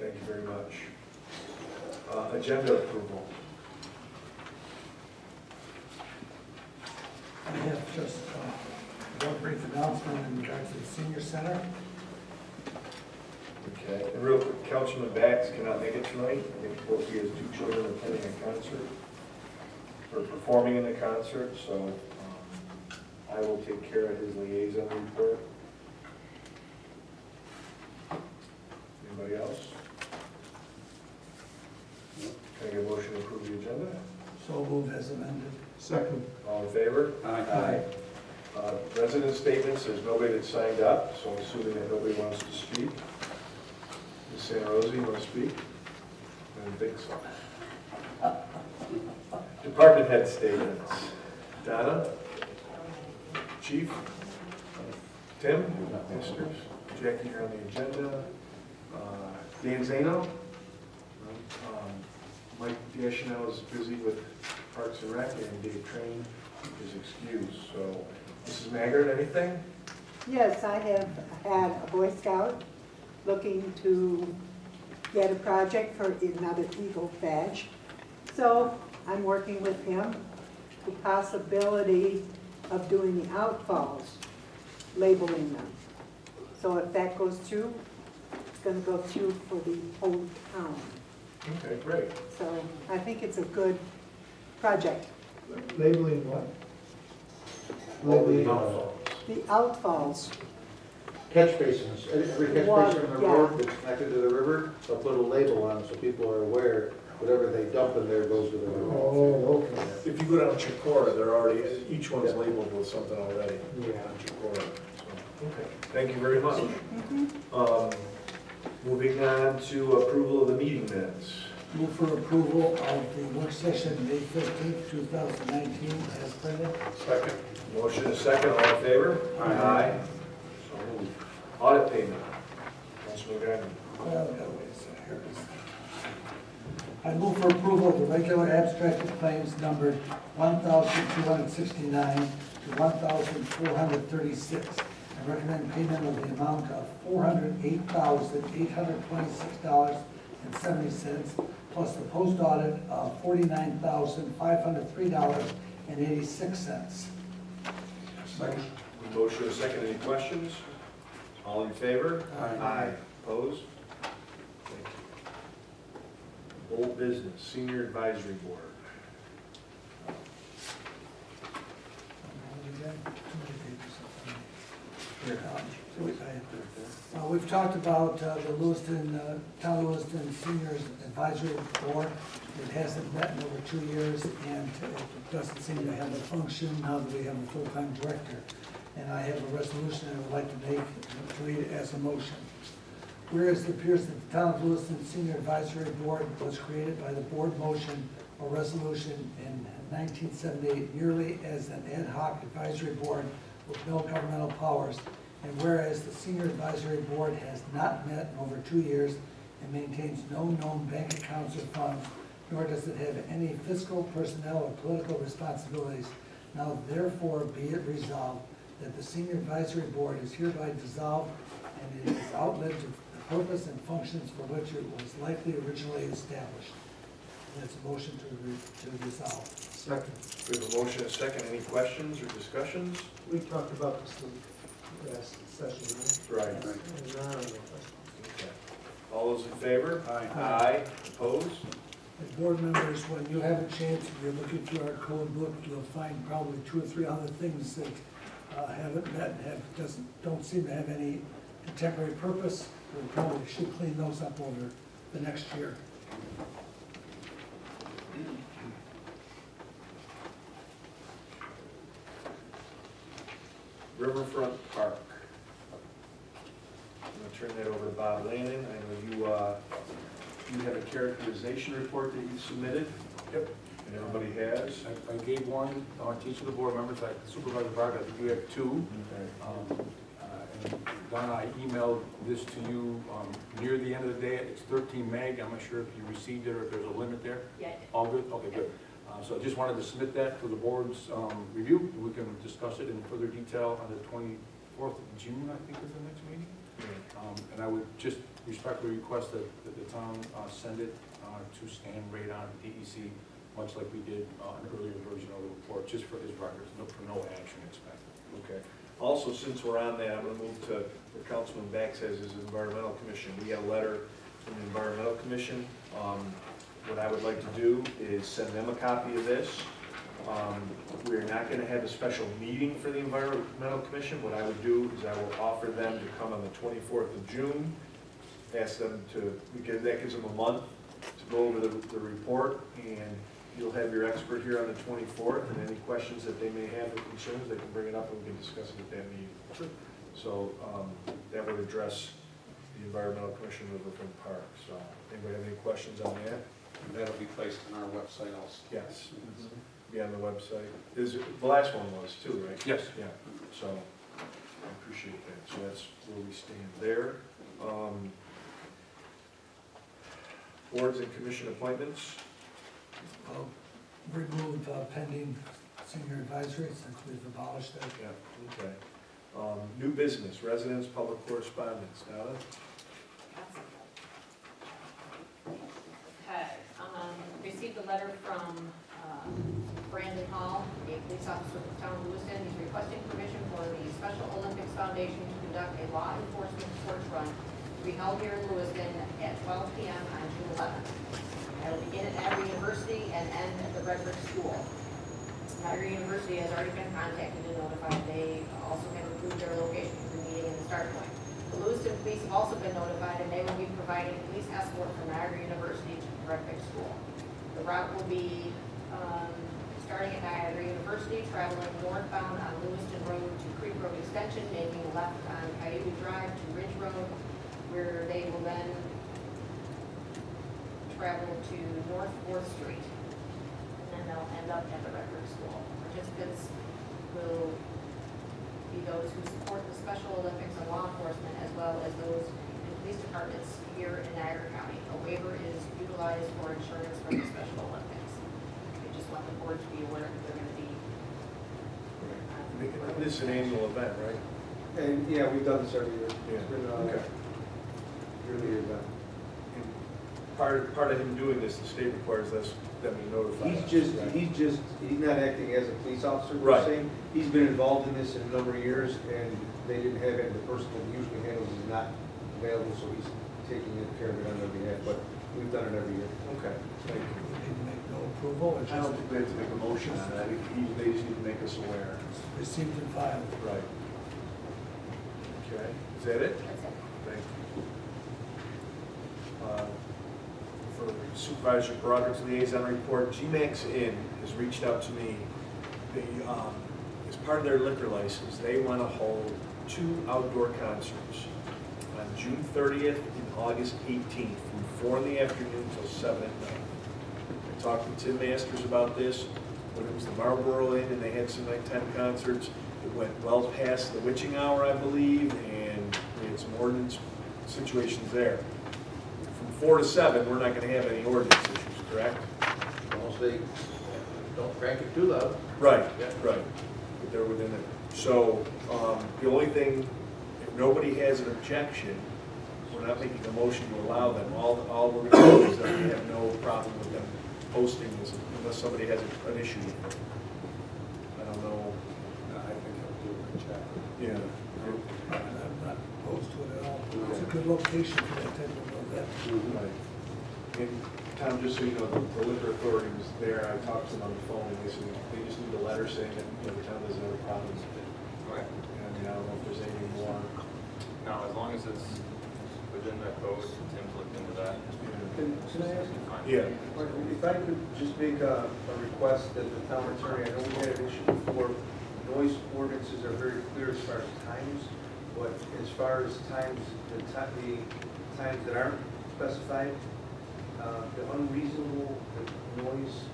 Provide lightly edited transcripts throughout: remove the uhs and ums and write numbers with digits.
Thank you very much. Agenda approval. I have just one brief announcement in regards to the senior center. Okay, and real quick, Councilman Bax cannot make it tonight. I think both he has 2 children attending a concert, or performing in the concert, so I will take care of his liaison report. Anybody else? Can I get a motion to approve the agenda? So move as amended. Second. All in favor? Aye. Resident statements, there's nobody that signed up, so I'm assuming that nobody wants to speak. Ms. Santa Rosa, you want to speak? I don't think so. Department head statements. Donna? Chief? Tim? Misters? Jackie, you're on the agenda. Dan Zano? Mike Deschanel is busy with Parks and Rec, and Dave Train is excused. So, Mrs. Maggard, anything? Yes, I have had a Boy Scout looking to get a project for another Eagle badge. So I'm working with him, the possibility of doing the outfalls, labeling them. So if that goes through, it's going to go through for the whole town. Okay, great. So I think it's a good project. Labeling what? Labeling The outfalls, Catch basins, every catch basin on the road that's connected to the river, they'll put a label on it so people are aware, whatever they dump in there goes to the river. Oh, okay. If you go down Chicora, they're already, each one's labeled with something already. Yeah. Chicora. So, okay, thank you very much. Moving on to approval of the meeting minutes. Move for approval of the work session, May 15th, 2019, as printed. Second. Motion is second, all in favor? Aye. So moved. Audit payment. Councilman Gardner. Well, no, wait a second, here it is. I move for approval of the regular abstracted claims numbered 1,269 to 1,436. I recommend payment of the amount of $408,826.70, plus the post audit of $49,503.86. Motion is second, any questions? All in favor? Aye. Opposed? Thank you. Old business, senior advisory board. We've talked about the Lewiston, Town of Lewiston Seniors Advisory Board. It hasn't met in over 2 years, and it doesn't seem to have a function now that we have a full-time director. And I have a resolution I would like to make, to read it as a motion. Whereas it appears that the Town of Lewiston Senior Advisory Board was created by the board motion or resolution in 1978 merely as an ad hoc advisory board with no governmental powers, and whereas the Senior Advisory Board has not met in over 2 years and maintains no known bank accounts or funds, nor does it have any fiscal, personnel, or political responsibilities, now therefore be it resolved that the Senior Advisory Board is hereby dissolved and it has outlived the purpose and functions for which it was likely originally established. That's a motion to dissolve. Second. We have a motion and a second, any questions or discussions? We talked about this in last session, Right. right? Okay. All those in favor? Aye. Opposed? As board members, when you have a chance, if you're looking through our code book, you'll find probably 2 or 3 other things that haven't met and don't seem to have any contemporary purpose. We probably should clean those up over the next year. Riverfront Park. I'm going to turn that over to Bob Lannon. I know you have a characterization report that you submitted. Yep. And everybody has. I gave one to each of the board members, like Supervisor Barger, I think you have 2. And Donna, I emailed this to you near the end of the day. It's 13 meg. I'm not sure if you received it or if there's a limit there. Yeah. All good? Okay, good. So I just wanted to submit that for the board's review. We can discuss it in further detail on the 24th of June, I think is the next meeting. And I would just respectfully request that the town send it to Stan Radon, DEC, much like we did an earlier version of the report, just for his records, for no action expected. Okay. Also, since we're on that, I'm gonna move to what Councilman Bax says is Environmental Commission. We got a letter from the Environmental Commission. What I would like to do is send them a copy of this. We're not gonna have a special meeting for the Environmental Commission. What I would do is I will offer them to come on the 24th of June, ask them to, because that gives them a month to go over the report, and you'll have your expert here on the 24th, and any questions that they may have or concerns, they can bring it up and we can discuss it at that meeting. Sure. So that would address the Environmental Commission of Riverfront Park. So anybody have any questions on that? And that'll be placed on our website also. Yes. Be on the website. The last one was too, right? Yes. Yeah, so I appreciate that. So that's where we stand there. Boards and commission appointments. I'll remove pending senior advisory since we've abolished that. Yeah, okay. New business, residents, public correspondence. Donna? Okay, received a letter from Brandon Hall, a police officer of the town of Lewiston. He's requesting permission for the Special Olympics Foundation to conduct a law enforcement torch run to be held here in Lewiston at 12 p.m. on June 11th. It'll begin at Niagara University and end at the Red Brick School. Niagara University has already been contacted and notified. They also have approved their location for the meeting and the start point. The Lewiston police have also been notified, and they will be providing police escort from Niagara University to the Red Brick School. The route will be starting at Niagara University, traveling northbound on Lewiston Road to Creek Road Extension, making a left on Coyote Drive to Ridge Road, where they will then travel to North 4th Street. And then they'll end up at the Red Brick School. Participants will be those who support the Special Olympics and law enforcement, as well as those in police departments here in Niagara County. A waiver is utilized for insurance for the Special Olympics. I just want the board to be aware that they're going to be. This is an annual event, right? And, yeah, we've done this every year. Yeah. It's been, Okay. yearly event. And part of him doing this, the state requires us them to notify us. He's right? he's not acting as a police officer, Right. per se. He's been involved in this in a number of years, and they didn't have it, the person that usually handles it is not available, so he's taking care of it on their behalf, but we've done it every year. Okay, thank you. We need to make no approval, or I just don't think we have to make a motion on that. They just need to make us aware. received and filed. Right. Okay, is that it? That's it. Thank you. For Supervisor Broderick's liaison report, GMAX Inn has reached out to me. They, as part of their liquor license, they want to hold 2 outdoor concerts on June 30th and August 18th, from 4 in the afternoon till 7 at night. I talked to Tim Masters about this when it was the Marlboro Inn and they had some nighttime concerts. It went well past the witching hour, I believe, and we had some ordinance situations there. From 4 to 7, we're not going to have any ordinance issues, correct? Unless they don't crank it too loud. Right, right. But they're within it. So the only thing, if nobody has an objection, we're not making a motion to allow them. All we're going to do is that we have no problem with them posting this unless somebody has an issue with it. I don't know. I think I'll do a good job. Yeah. I'm not opposed to it at all. It's a good location for that type of event. Right. And Tom, just so you know, the liquor authority was there. I talked to them on the phone and they said they just need a letter saying that, you know, the town doesn't have a problem with it. Okay. I mean, I don't know if there's anything more. No, as long as it's within the code, Tim's looked into that. Can I ask? Fine. Yeah. If I could just make a request that the town attorney, I know we had an issue before, noise ordinances are very clear as far as times, but as far as times, the times that aren't specified, the unreasonable noise,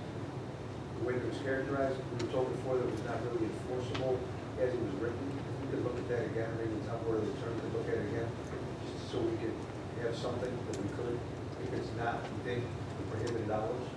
the way that it was characterized, we were told before that it was not really enforceable as it was written. If we could look at that again, maybe the town board of the attorney could look at it again, just so we could have something that we could, if it's not within the prohibited hours.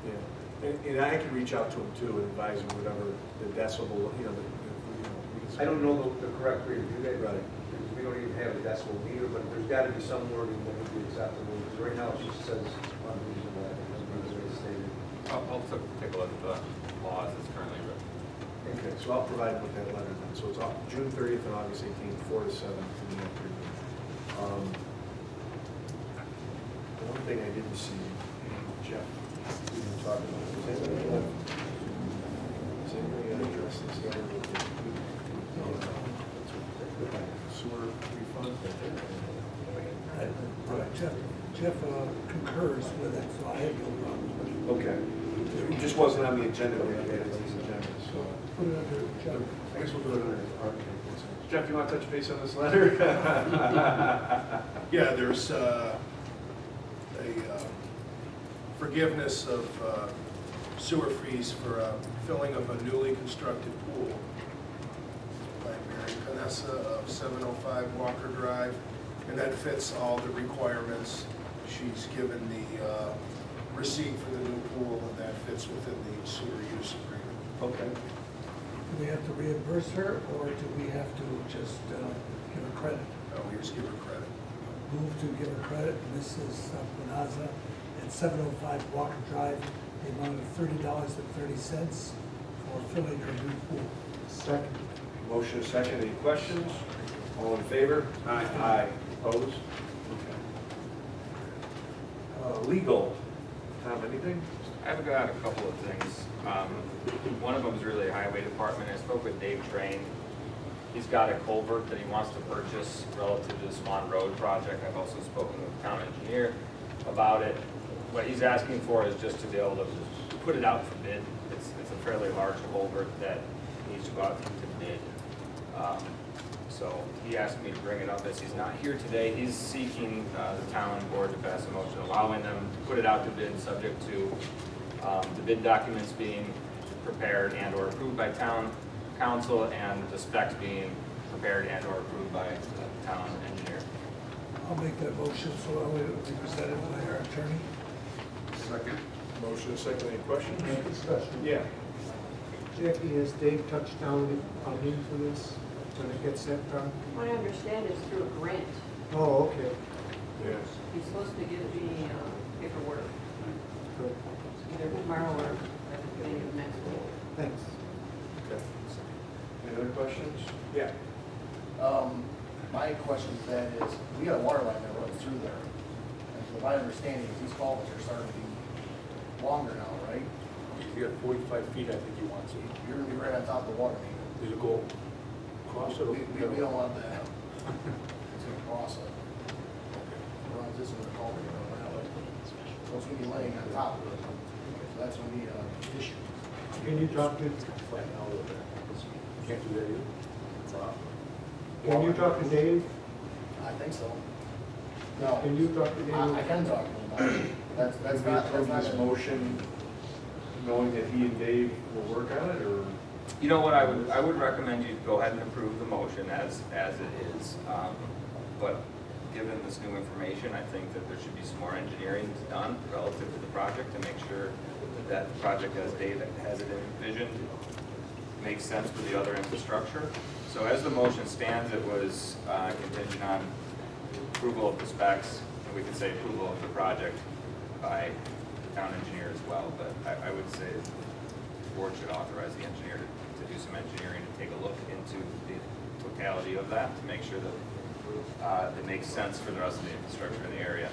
Yeah. And I can reach out to him too and advise him whatever the decibel, we can I don't know the correct way to do that. Right. Because we don't even have a decimal meter, but there's gotta be some wording that would be acceptable, because right now it just says unreasonable, I think, that's the way it's stated. I'll take a look at the law as it's currently written. Okay, so I'll provide with that letter then. So it's June 30th and August 18th, 4 to 7 for the afternoon. The one thing I didn't see, Jeff, we didn't talk about, is anybody address this letter with the sewer refund? Jeff concurs with it, so I have no problem. Okay. It just wasn't on the agenda, we had it on the agenda, so. Put it under Jeff. I guess we'll do it under our. Jeff, you want to touch base on this letter? Yeah, there's a forgiveness of sewer fees for filling of a newly constructed pool by Mary Panessa of 705 Walker Drive, and that fits all the requirements. She's given the receipt for the new pool, and that fits within the sewer use agreement. Okay. Do we have to reimburse her, or do we have to just give her credit? We just give her credit. Move to give her credit, Mrs. Bonaza at 705 Walker Drive, the amount of $30.30 for filling her new pool. Second. Motion is second. Any questions? All in favor? Aye. Aye. Opposed? Okay. Legal. Tom, anything? I've got a couple of things. One of them is really highway department. I spoke with Dave Train. He's got a culvert that he wants to purchase relative to the Swan Road project. I've also spoken with the town engineer about it. What he's asking for is just to be able to put it out for bid. It's a fairly large culvert that needs to go out to bid. So he asked me to bring it up as he's not here today. He's seeking the town board to pass a motion allowing them to put it out to bid subject to the bid documents being prepared and or approved by town council and the specs being prepared and or approved by the town engineer. I'll make that motion, so that way it will be presented by our attorney. Second. Motion is second. Any questions? Discussion. Yeah. Jackie, has Dave touched down funding for this when it gets that done? What I understand is through a grant. Oh, okay. Yes. He's supposed to give me paperwork Good. either tomorrow or at the beginning of next week. Thanks. Okay. Any other questions? Yeah. My question to that is, we got a water line that runs through there. And from my understanding, these culverts are starting to be longer now, right? You got 45 feet, I think he wants it. You're gonna be right on top of the water main. Did it go across it? We don't want that. It's gonna cross it. It runs this way, culvert, that way. So it's gonna be laying on top of it. So that's gonna be an issue. Can you talk to, Flatten out a little bit. Can't do that either. can you talk to Dave? I think so. No. Can you talk to Dave? I can talk to him about it. That's Could we not, approve that's this not. motion knowing that he and Dave will work on it, or? You know what, I would recommend you go ahead and approve the motion as it is. But given this new information, I think that there should be some more engineering done relative to the project to make sure that the project as Dave has it envisioned makes sense for the other infrastructure. So as the motion stands, it was contingent on approval of the specs, and we could say approval of the project by the town engineer as well. But I would say the board should authorize the engineer to do some engineering and take a look into the totality of that to make sure that it makes sense for the rest of the infrastructure in the area.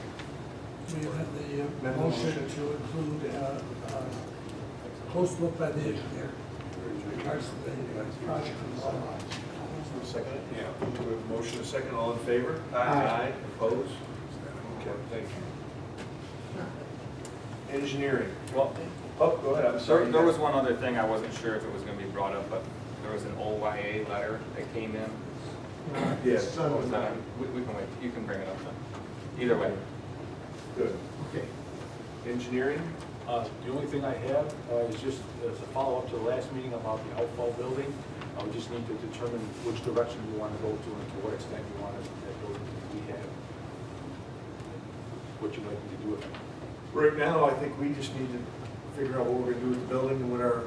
We have the motion to include a close look by the engineer in regards to the project and the water lines. Second? Yeah. We have a motion, a second. All in favor? Aye. Opposed? Okay, thank you. Engineering. Well, oh, go ahead, I'm sorry. There was one other thing, I wasn't sure if it was gonna be brought up, but there was an OYA letter that came in. Yes. What was that? We can wait, you can bring it up then. Either way. Good. Okay. Engineering? The only thing I have is just as a follow-up to the last meeting about the outfall building. We just need to determine which direction you want to go to and to what extent you want that building to be rehab. What you'd like me to do with it. Right now, I think we just need to figure out what we're gonna do with the building and what our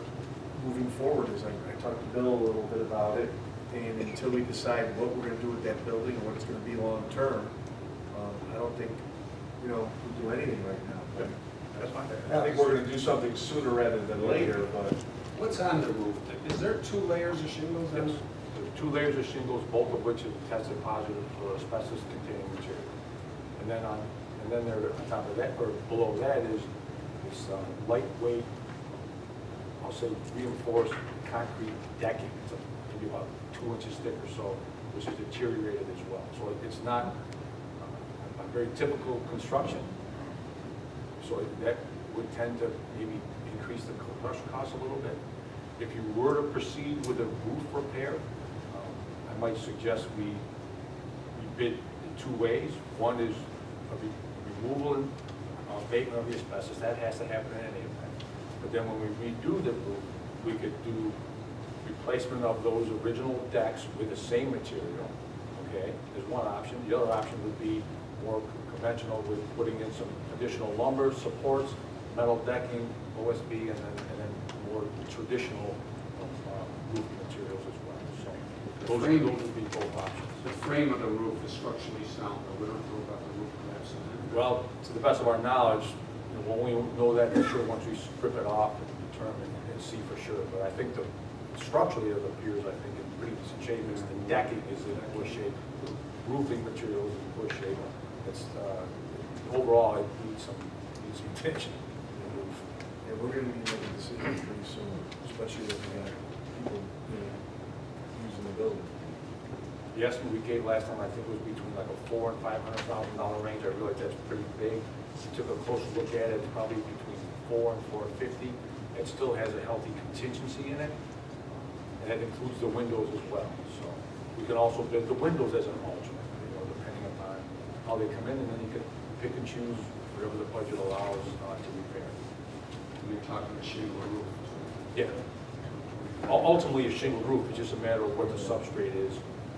moving forward is. I talked to Bill a little bit about it. And until we decide what we're gonna do with that building and what it's gonna be long-term, I don't think, we'll do anything right now. That's fine. I think we're gonna do something sooner rather than later, but What's on the roof? Is there 2 layers of shingles on Yes. it? There are 2 layers of shingles, both of which have tested positive for asbestos-containing material. And then there, on top of that, or below that is this lightweight, I'll say reinforced concrete decking. It's maybe about 2 inches thick or so, which is deteriorated as well. So it's not a very typical construction. So that would tend to maybe increase the construction cost a little bit. If you were to proceed with a roof repair, I might suggest we bid in 2 ways. One is a removal and abatement of the asbestos. That has to happen in any event. But then when we redo the roof, we could do replacement of those original decks with the same material, okay? There's one option. The other option would be more conventional with putting in some additional lumber, supports, metal decking, OSB, and then more traditional roof materials as well. So those would be both options. The frame of the roof is structurally sound, but we don't know about the roof collapsing. Well, to the best of our knowledge, we'll only know that for sure once we strip it off and determine and see for sure. But I think structurally it appears, I think, in pretty decent shape. It's the decking is in poor shape, the roofing material is in poor shape. It's overall it needs some attention. yeah, we're gonna be making decisions pretty soon, especially if we got people, using the building. The estimate we gave last time, I think, was between like a $400,000 and $500,000 range. I realize that's pretty big. We took a closer look at it, it's probably between $400,000 and $450,000. It still has a healthy contingency in it, and that includes the windows as well. So we can also bid the windows as an alternate, depending upon how they come in, and then you can pick and choose whatever the budget allows to repair. You're talking a shingle roof. Yeah. Ultimately, a shingle roof is just a matter of what the substrate is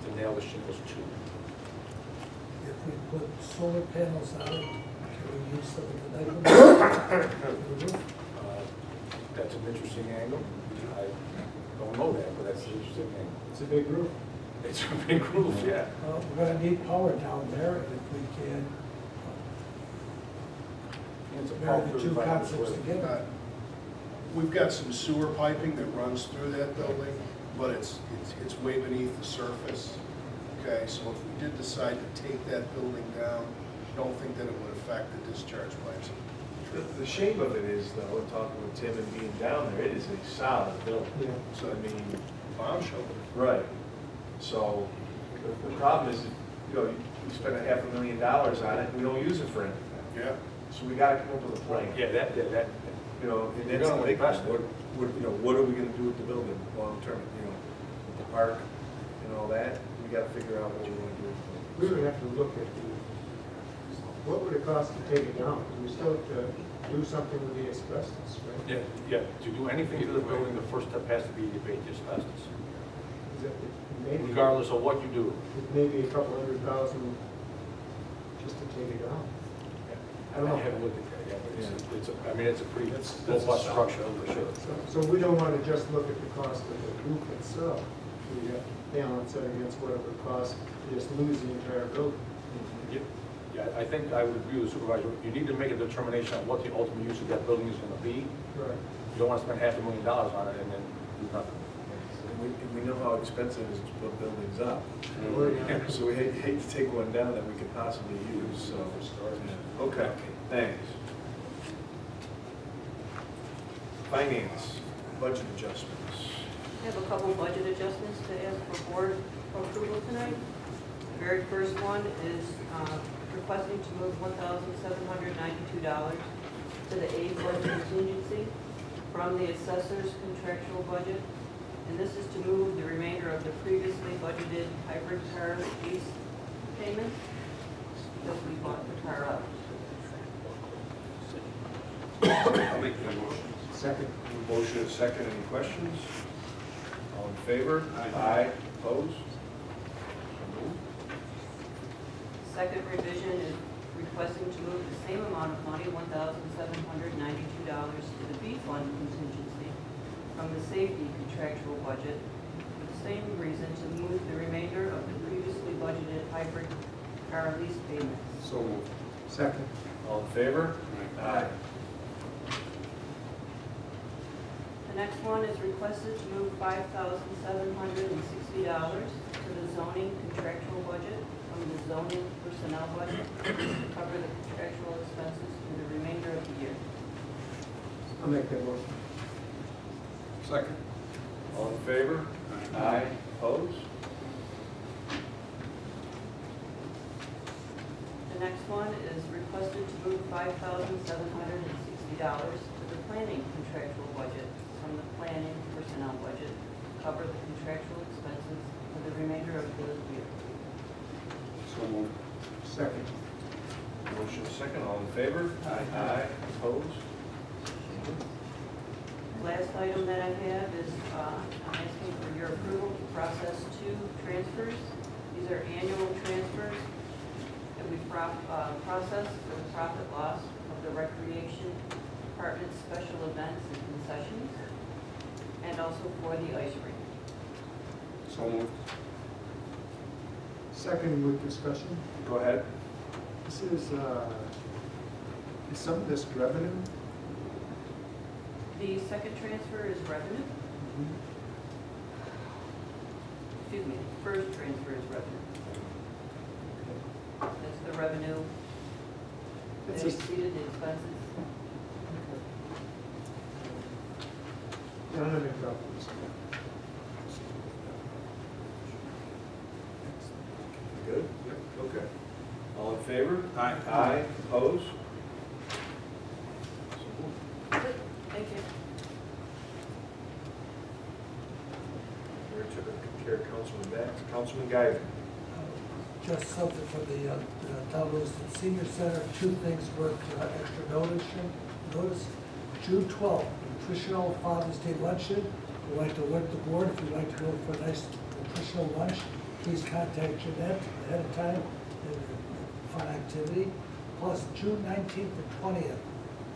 to nail the shingles to. If we put solar panels on it, can we use some of the roof? That's an interesting angle. I don't know that, but that's an interesting angle. It's a big roof. It's a big roof, yeah. Well, we're gonna need power down there, and if we can It's a marry the two 35 concepts square. together. We've got some sewer piping that runs through that building, but it's way beneath the surface. Okay, so if we did decide to take that building down, I don't think that it would affect the discharge pipes. The shame of it is, though, in talking with Tim and being down there, it is a solid building. Yeah. So, I mean, Bomb shelter. right. So, the problem is, you spend $500,000 on it, and we don't use it for anything. Yeah. So we gotta come up with a plan. Yeah, that, And You're that's the gonna big invest question. What are we gonna do with the building long term? With the park and all that, we gotta figure out what we wanna do. We would have to look at what would it cost to take it down? We still have to do something with the asbestos, right? yeah, to do anything to the building, the first step has to be to abate the asbestos. Is it maybe, Regardless of what you do. maybe a couple $100,000 just to take it down? I haven't looked at that yet, but it's a pretty That's robust a structure for sure. So we don't want to just look at the cost of the roof itself. We have to balance it against whatever it costs to just lose the entire building. Yeah, I think I would agree with the supervisor. You need to make a determination on what the ultimate use of that building is going to be. Right. You don't want to spend $500,000 on it and then do nothing. And we know how expensive it is to put buildings up. Oh, yeah. So we hate to take one down that we could possibly use, so. Yeah. Okay, thanks. Finance, budget adjustments. I have a couple budget adjustments to ask for board approval tonight. The very first one is requesting to move $1,792 to the A fund contingency from the assessor's contractual budget. And this is to move the remainder of the previously budgeted hybrid car lease payment because we bought the car out. I'll make that motion. Second. Motion is second, any questions? All in favor? Aye. Opposed? So moved. Second revision is requesting to move the same amount of money, $1,792 to the B fund contingency from the safety contractual budget with the same reason, to move the remainder of the previously budgeted hybrid car lease payments. So moved. Second. All in favor? Aye. The next one is requested to move $5,760 to the zoning contractual budget from the zoning personnel budget to cover the contractual expenses for the remainder of the year. I'll make that motion. Second. All in favor? Aye. Opposed? The next one is requested to move $5,760 to the planning contractual budget from the planning personnel budget to cover the contractual expenses for the remainder of the year. So moved. Second. Motion is second. All in favor? Aye. Opposed? Last item that I have is I'm asking for your approval to process 2 transfers. These are annual transfers that we process for the profit loss of the recreation department's special events and concessions, and also for the ice rink. So moved. Second with discussion. Go ahead. This is some of this revenue? The second transfer is revenue. Excuse me, the first transfer is revenue. That's the revenue that It's just- exceeded the expenses. Yeah, I'm gonna make copies. Good? Okay. All in favor? Aye. Aye. Opposed? Thank you. Here to the care Councilman Bax. Councilman Guyton. Just something for the Town of Lewiston Senior Center, 2 things worth extra notice. June 12th, nutritional Father's Day luncheon. We'd like to alert the board, if you'd like to go for a nice nutritional lunch, please contact Jeanette ahead of time. It's a fun activity. Plus, June 19th and 20th,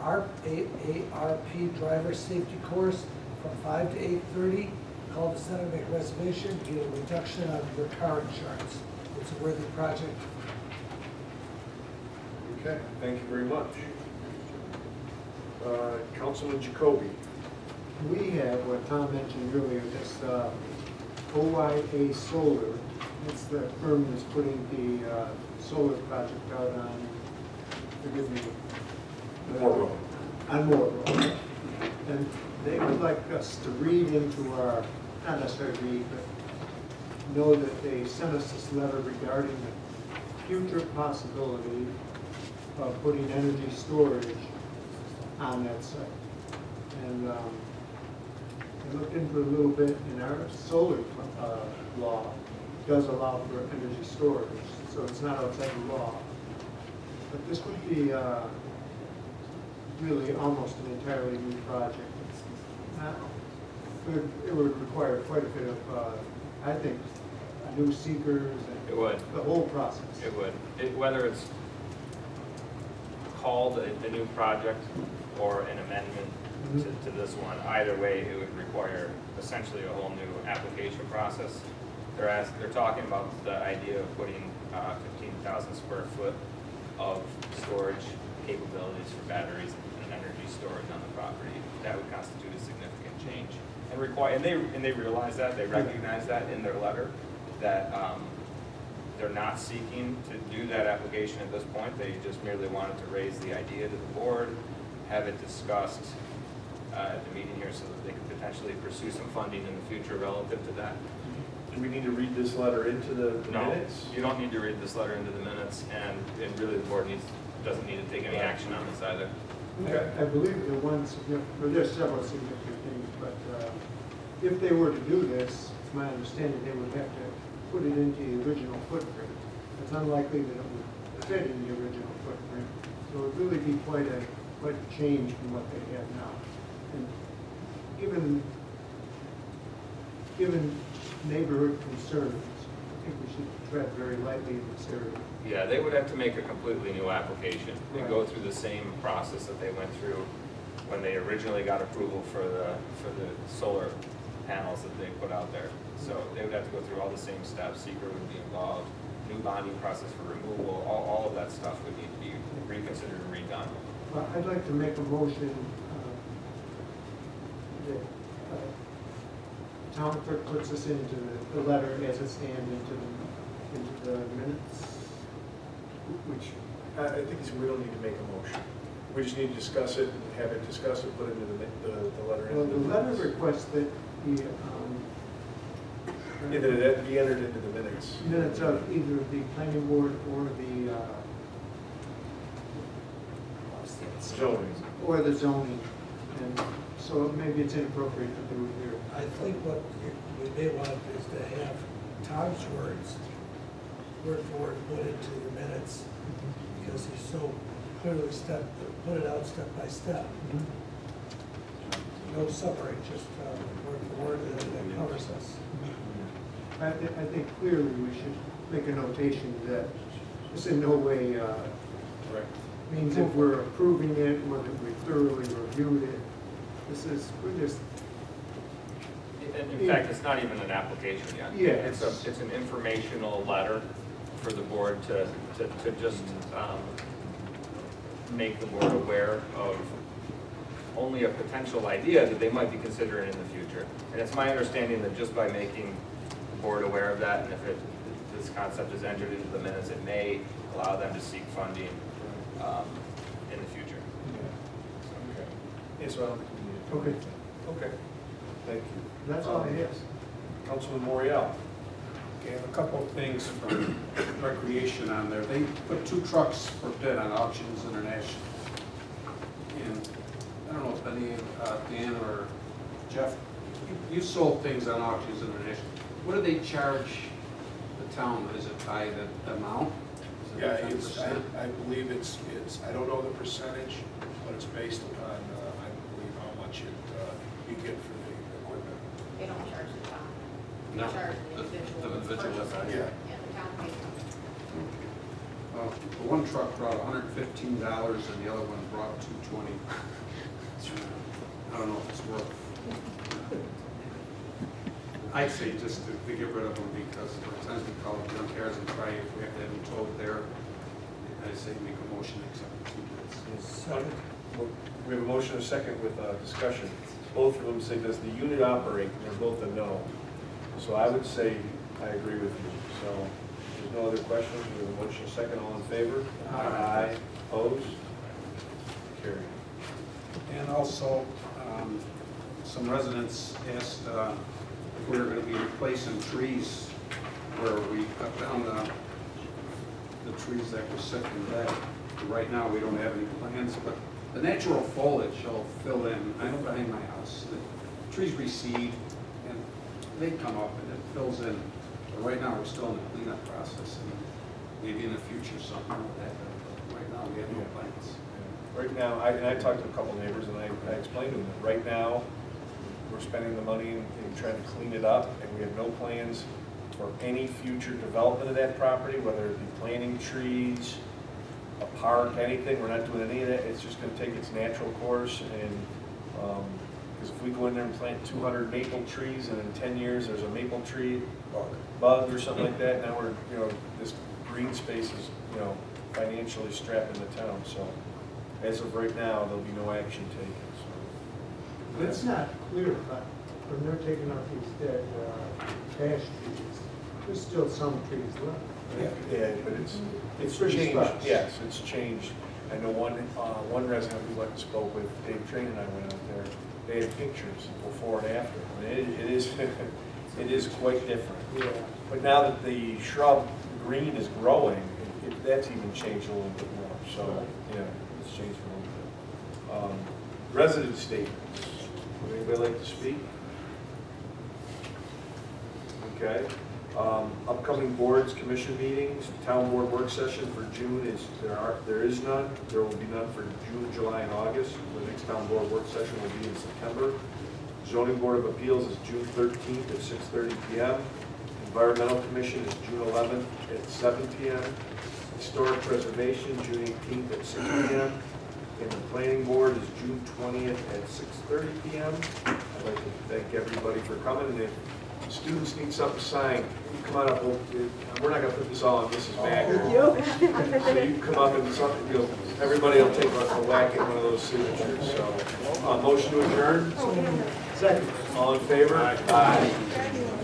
AARP driver safety course from 5 to 8:30. Call the center, make a reservation, get a reduction on your car insurance. It's a worthy project. Okay, thank you very much. Councilman Jacoby. We have, what Tom mentioned earlier, this OYA Solar. It's the firm that's putting the solar project out on, forgive me. Moore Road. On Moore Road. And they would like us to read into our, not necessarily read, but know that they sent us this letter regarding the future possibility of putting energy storage on that site. And I looked into it a little bit, and our solar law does allow for energy storage, so it's not outside the law. But this would be really almost an entirely new project. It would require quite a bit of, I think, new seekers It would. and the whole process. It would. Whether it's called a new project or an amendment to this one, either way, it would require essentially a whole new application process. They're talking about the idea of putting 15,000 square foot of storage capabilities for batteries and energy storage on the property. That would constitute a significant change and require. And they realize that, they recognize that in their letter, that they're not seeking to do that application at this point. They just merely wanted to raise the idea to the board, have it discussed at the meeting here so that they could potentially pursue some funding in the future relative to that. Do we need to read this letter into the No, minutes? you don't need to read this letter into the minutes, and really the board doesn't need to take any action on this either. Okay. I believe the one significant, well, there's several significant things, but if they were to do this, it's my understanding they would have to put it into the original footprint. It's unlikely that it would fit in the original footprint, so it would really be quite a change from what they have now. And given neighborhood concerns, I think we should tread very lightly in this area. Yeah, they would have to make a completely new application and go through the same process that they went through when they originally got approval for the solar panels that they put out there. So they would have to go through all the same steps, seeker would be involved, new bonding process for removal, all of that stuff would need to be reconsidered and redone. Well, I'd like to make a motion that town clerk puts this into the letter as it stands into the minutes. Which, I think we don't need to make a motion. We just need to discuss it, and have it discussed and put it into the letter. Well, the letter requests that the Either that be entered into the minutes. minutes of either the planning board or the zoning, and so maybe it's inappropriate to do it here. I think what we may want is to have Tom's words, word for word, put into the minutes, because he's so clearly put it out step by step. No separate, just word for word that covers us. I think clearly we should make a notation that this in no way means if we're approving it or that we thoroughly reviewed it. We're just. In fact, it's not even an application yet. Yeah. It's an informational letter for the board to just make the board aware of only a potential idea that they might be considering in the future. And it's my understanding that just by making the board aware of that, and if this concept is entered into the minutes, it may allow them to seek funding in the future. Okay. Yeah, so I don't think we need it. Okay. Okay. Thank you. That's all it is. Councilman Morial. Okay, I have a couple of things from Recreation on there. They put 2 trucks for bid on Auctions International. And I don't know if any, Dan or Jeff, you sold things on Auctions International. What do they charge the town? Is it by the amount? Is it Yeah, 10%? I believe it's, I don't know the percentage, but it's based upon, I believe, how much you get for the equipment. They don't charge the town. They No, charge the the individual. individual. Yeah. And the town pays them. The one truck brought $115 and the other one brought $220. I don't know if it's worth. I'd say just to get rid of them because there are times we call them junk cars and try if we have to have them towed there. I'd say make a motion to accept the 2 bids. Second. We have a motion and a second with discussion. Both of them say, does the unit operate? And they're both a no. So I would say I agree with you. So if there's no other questions, we have a motion and a second. All in favor? Aye. Opposed? Carried. And also, some residents asked if we were going to be replacing trees where we cut down the trees that were sick and dead. Right now, we don't have any plans, but the natural foliage will fill in. I know behind my house, the trees recede and they come up and it fills in. But right now, we're still in the cleanup process and maybe in the future something will happen. But right now, we have no plans. Right now, I talked to a couple neighbors and I explained to them that right now, we're spending the money in trying to clean it up, and we have no plans for any future development of that property, whether it be planting trees, a park, anything. We're not doing any of that. It's just gonna take its natural course, and, because if we go in there and plant 200 maple trees, and in 10 years, there's a maple tree bug or something like that, now we're, this green space is, financially strapping the town, so as of right now, there'll be no action taken, so. It's not clear, but when they're taking out these dead ash trees, there's still some trees left. Yeah, but it's Pretty changed, sparse. yes, it's changed. I know one resident we went and spoke with, Dave Train and I went out there, they had pictures before and after. I mean, it is quite different. Yeah. But now that the shrub green is growing, that's even changed a little bit more, so, yeah, it's changed a little bit. Resident statements, would anybody like to speak? Okay. Upcoming boards, commission meetings, town board work session for June there is none. There will be none for June, July, and August. The next town board work session will be in September. Zoning Board of Appeals is June 13th at 6:30 p.m. Environmental Commission is June 11th at 7 p.m. Historic Preservation, June 18th at 6 p.m. And the Planning Board is June 20th at 6:30 p.m. I'd like to thank everybody for coming, and if students need something signed, you come on up, we're not gonna put this all on Mrs. Mack. So you come up and something, everybody will take a whack at one of those signatures, so. Motion to adjourn? Second. All in favor? Aye.